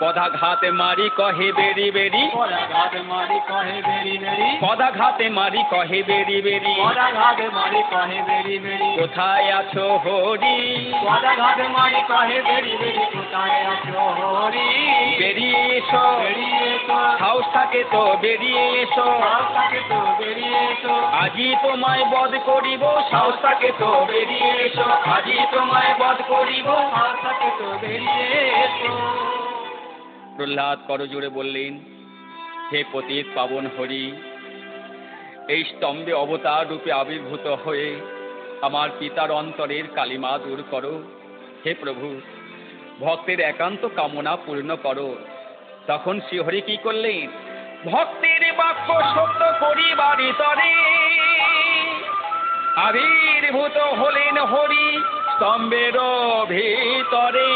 পদাঘাতে মারি কহে বেরি বেরি, পদাঘাতে মারি কহে বেরি বেরি, পদাঘাতে মারি কহে বেরি বেরি, পদাঘাতে মারি কহে বেরি বেরি। কোথায় আছো হরি? পদাঘাতে মারি কহে বেরি বেরি, কোথায় আছো হরি? বেরিয়ে এসো, বেরিয়ে এসো। সাহস থাকে তো বেরিয়ে এসো। সাহস থাকে তো বেরিয়ে এসো। আজি তোমায় বধ করিব, সাহস থাকে তো বেরিয়ে এসো। আজি তোমায় বধ করিব। সাহস থাকে তো বেরিয়ে এসো। প্রহ্লাদ করজোড়ে বললেন, হে পতিত পাবন হরি, এই স্তম্ভে অবতার রূপে আবির্ভূত হয়ে আমার পিতার অন্তরের কালিমা দূর করো। হে প্রভু, ভক্তের একান্ত কামনা পূর্ণ করো। তখন শ্রীহরি কি করলেন? ভক্তের বাক্য সত্য করিবারি তরে আবির্ভূত হলেন হরি স্তম্ভের ভিতরে।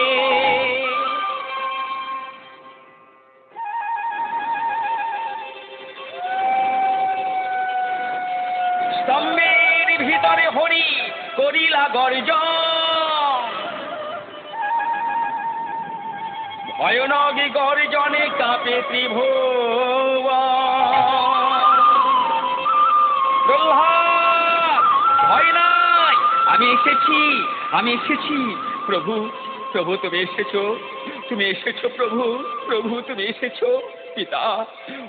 স্তম্ভের ভিতরে হরি করিলা গর্জন, ভয়ানক গর্জনে কাঁপে ত্রিভুবন। প্রহ্লাদ, ভয় নাই, আমি এসেছি, আমি এসেছি। প্রভু, প্রভু তুমি এসেছো, তুমি এসেছো প্রভু, প্রভু তুমি এসেছো। পিতা,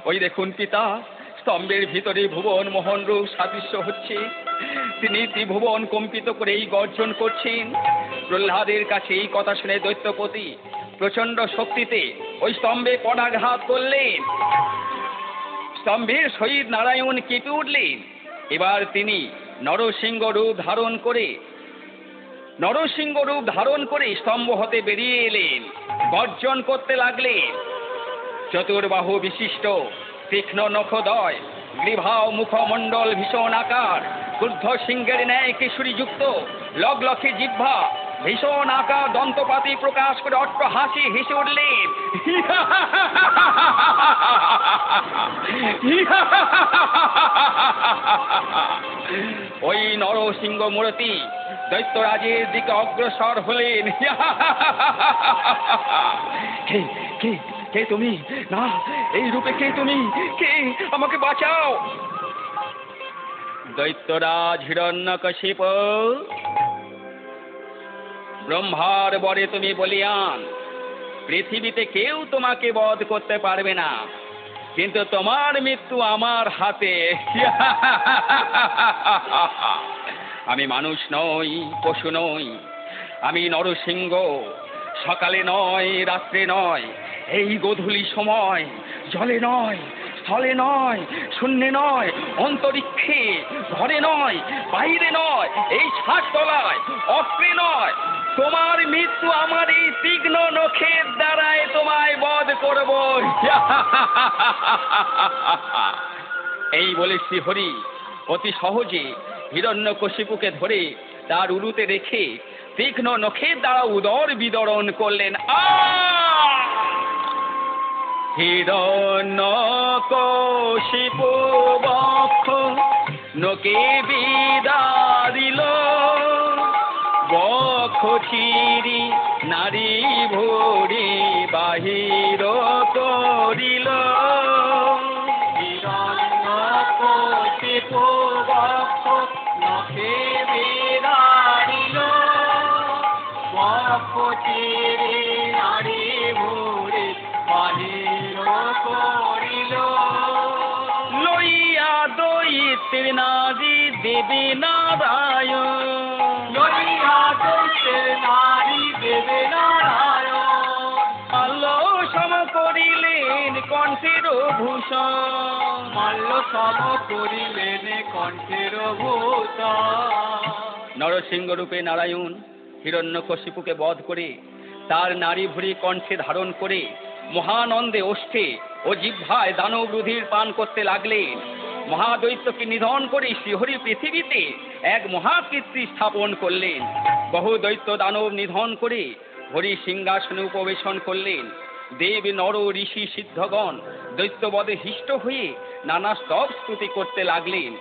ওই দেখুন পিতা, স্তম্ভের ভিতরে ভুবন মোহন রূপ সাদৃশ্য হচ্ছে। তিনি ত্রিভুবন কম্পিত করে এই গর্জন করছেন। প্রহ্লাদের কাছে এই কথা শুনে দৈত্যপতি প্রচন্ড শক্তিতে ওই স্তম্ভে পদাঘাত করলেন। স্তম্ভের সহিত নারায়ণ কেঁপে উঠলেন। এবার তিনি নরসিংহ রূপ ধারণ করে নরসিংহ রূপ ধারণ করে স্তম্ভ হতে বেরিয়ে এলেন, গর্জন করতে লাগলেন। চতুর্বাহু বিশিষ্ট, তীক্ষ্ণ নখদয়, গ্রীভা ও মুখমণ্ডল ভীষণ আকার, ক্রুদ্ধ সিংহের ন্যায় কেশরী যুক্ত, লগলক্ষে জিহ্বা, ভীষণ আকার দন্তপাতি প্রকাশ করে অট্ট হাসি হেসে উঠলেন। ওই নরসিংহ মূর্তি দৈত্যরাজের দিকে অগ্রসর হলেন। কে কে কে তুমি? না, এই রূপে কে তুমি? কে? আমাকে বাঁচাও। দৈত্যরাজ হিরণ্যকশিপু, ব্রহ্মার বরে তুমি বলিয়ান, পৃথিবীতে কেউ তোমাকে বধ করতে পারবে না, কিন্তু তোমার মৃত্যু আমার হাতে। আমি মানুষ নই, পশু নই, আমি নরসিংহ। সকালে নয়, রাত্রে নয়, এই গোধূলি সময়, জলে নয়, স্থলে নয়, শূন্যে নয়, অন্তরিক্ষে, ঘরে নয়, বাইরে নয়, এই ছাদতলায়, অস্ত্রে নয়, তোমার মৃত্যু আমার এই তীক্ষ্ণ নখের দ্বারাই তোমায় বধ করব। এই বলে শ্রীহরি অতি সহজে হিরণ্যকশিপুকে ধরে তার উরুতে রেখে তীক্ষ্ণ নখের দ্বারা উদর বিদরণ করলেন। হিরণ্যকশিপু বক্ষ নকে বিদারিল, বক্ষ চিরি নারী ভরি বাহির করিল। হিরণ্যকশিপু বক্ষ নখে বিদারিল, বক্ষ চিরি নারী ভরি বাহির করিল। লইয়া দৈত্যের নারী দেবে নারায়ণ, লইয়া দৈত্যের নারী দেবে নারায়ণ। মাল্য সম করিলেন কণ্ঠের ভূষণ, মাল্য সম করিলেন কণ্ঠের ভূষণ। নরসিংহ রূপে নারায়ণ হিরণ্যকশিপুকে বধ করে তার নারী ভুরি কণ্ঠে ধারণ করে মহানন্দে ওষ্ঠে ও জিহ্বায় দানব রুধির পান করতে লাগলেন। মহাদৈত্যকে নিধন করে শ্রীহরি পৃথিবীতে এক মহাকীর্তি স্থাপন করলেন। বহু দৈত্য দানব নিধন করে হরি সিংহাসনে উপবেশন করলেন। দেব নর ঋষি সিদ্ধগণ দৈত্যবধে হিষ্ট হয়ে নানা স্তব স্তুতি করতে লাগলেন।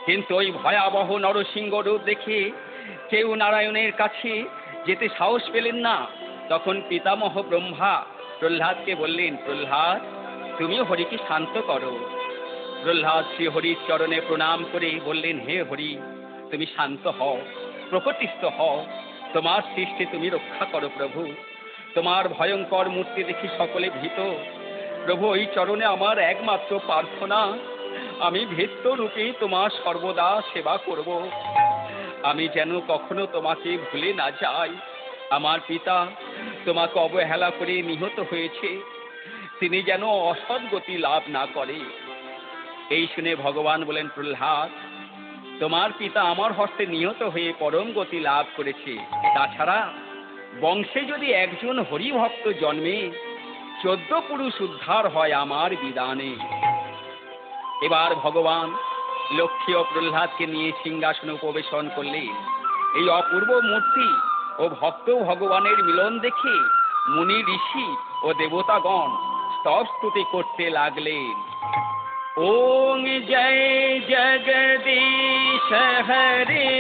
কিন্তু ওই ভয়াবহ নরসিংহ রূপ দেখে কেউ নারায়ণের কাছে যেতে সাহস পেলেন না। তখন পিতামহ ব্রহ্মা প্রহ্লাদকে বললেন, প্রহ্লাদ, তুমি হরিকে শান্ত করো। প্রহ্লাদ শ্রী হরির চরণে প্রণাম করে বললেন, হে হরি, তুমি শান্ত হও, প্রকটিস্থ হও, তোমার সৃষ্টি তুমি রক্ষা করো প্রভু। তোমার ভয়ঙ্কর মূর্তি দেখি সকলে ভীত। প্রভু, এই চরণে আমার একমাত্র প্রার্থনা, আমি ভৃত্য রূপে তোমার সর্বদা সেবা করব। আমি যেন কখনো তোমাকে ভুলে না যাই। আমার পিতা তোমাকে অবহেলা করে নিহত হয়েছে, তিনি যেন অসৎ গতি লাভ না করে। এই শুনে ভগবান বলেন, প্রহ্লাদ, তোমার পিতা আমার হস্তে নিহত হয়ে পরম গতি লাভ করেছে। তাছাড়া বংশে যদি একজন হরিভক্ত জন্মে 14 পুরুষ উদ্ধার হয় আমার বিধানে। এবার ভগবান লক্ষ্মী ও প্রহ্লাদকে নিয়ে সিংহাসনে উপবেশন করলেন। এই অপূর্ব মূর্তি ও ভক্ত ভগবানের মিলন দেখে মুনি ঋষি ও দেবতাগণ স্তব স্তুতি করতে লাগলেন। ওং জয় জগদীশ হরে,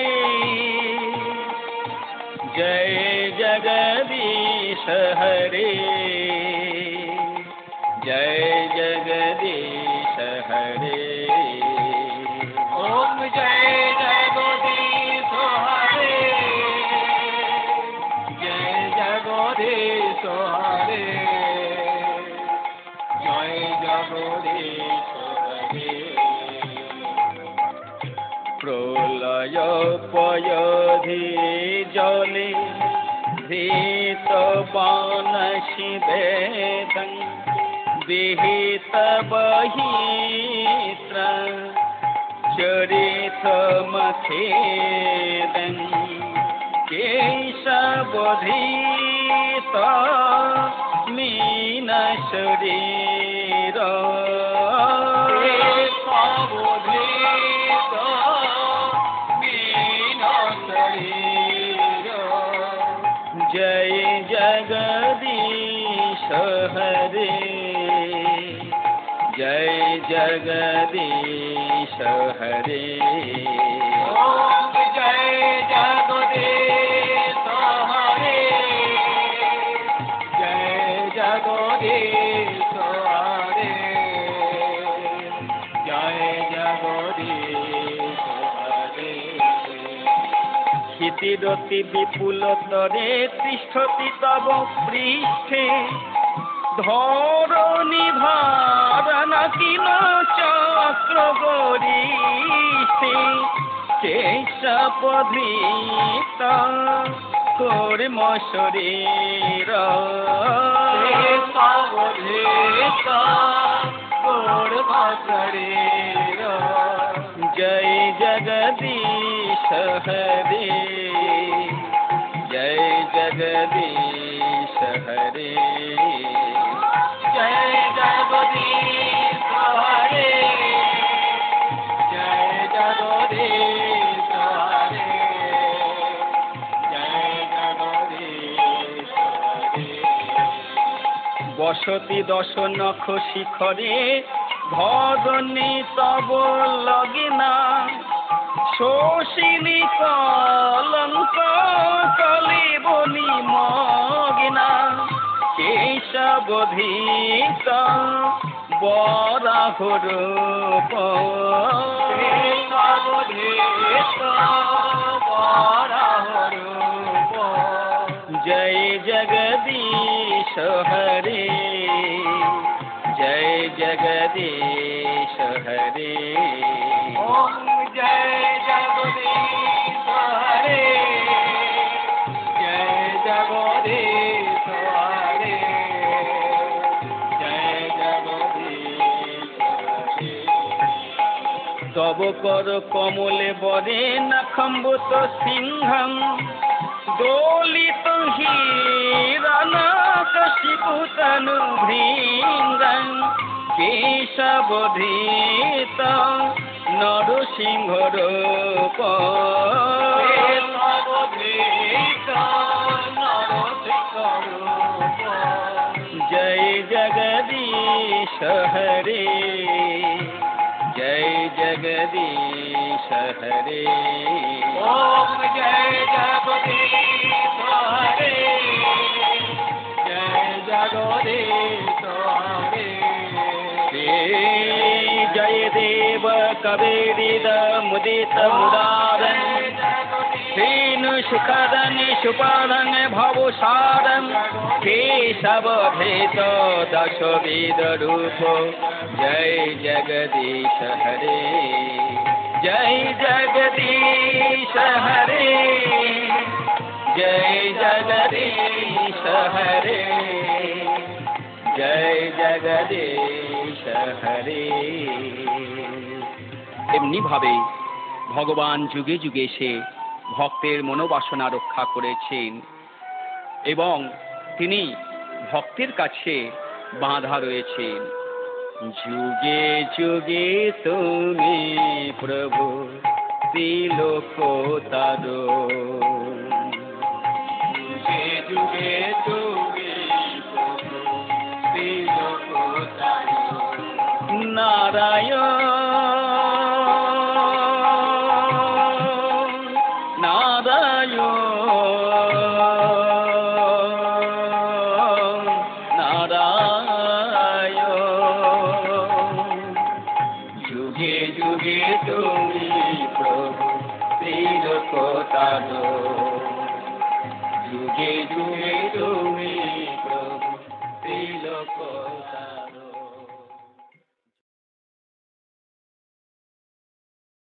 জয় জগদীশ হরে, জয় জগদীশ হরে। ওম জয় জগদীশ হরে, জয় জগদীশ হরে, জয় জগদীশ হরে। প্রলয় পয়ধি জলে ধীত বানসি বেদং বিহিত বহিত্র চরিত মখেদং কেশবধৃত মীন শরীর কেশবধৃত মীন শরীর জয় জগদীশ হরে জয় জগদীশ হরে ওম জয় জগদীশ হরে জয় জগদীশ হরে জয় জগদীশ হরে ক্ষিতিরতি বিপুলতরে তিষ্ঠতি তব পৃষ্ঠে ধরণী ভারণ কিল চক্র গরিষ্ঠে কেশবধৃত কর্ম শরীর কেশবধৃত কর্ম শরীর জয় জগদীশ হরে জয় জগদীশ হরে জয় জগদীশ হরে জয় জগদীশ হরে জয় জগদীশ হরে বসতি দশ নখ শিখরে ধরণী তব লগিনা শোষিনী কলঙ্ক কলিবনি মগিনা কেশবধৃত বরাহ রূপ কেশবধৃত বরাহ রূপ জয় জগদীশ হরে জয় জগদীশ হরে ওম জয় জগদীশ হরে জয় জগদীশ হরে জয় জগদীশ হরে তব কর কমলে বরে নখম্বুত সিংহম দোলিত হিরণকশিপুতনু ভৃঙ্গং কেশবধৃত নরসিংহ রূপ কেশবধৃত নরসিংহ রূপ জয় জগদীশ হরে জয় জগদীশ হরে ওম জয় জগদীশ হরে জয় জগদীশ হরে জয় দেব কবেরিদ মুদিত মুদারন শ্রীনু সুখদন সুপাদন ভবসারম কেশবধৃত দশবিদ রূপ জয় জগদীশ হরে জয় জগদীশ হরে জয় জগদীশ হরে জয় জগদীশ হরে। এমনি ভাবে ভগবান যুগে যুগে এসে ভক্তের মনোবাসনা রক্ষা করেছেন এবং তিনি ভক্তের কাছে বাঁধা রয়েছেন। যুগে যুগে তুমি প্রভু ত্রিলোকতারো, যুগে যুগে তুমি প্রভু ত্রিলোকতারো। নারায়ণ নারায়ণ নারায়ণ। যুগে যুগে তুমি প্রভু ত্রিলোকতারো।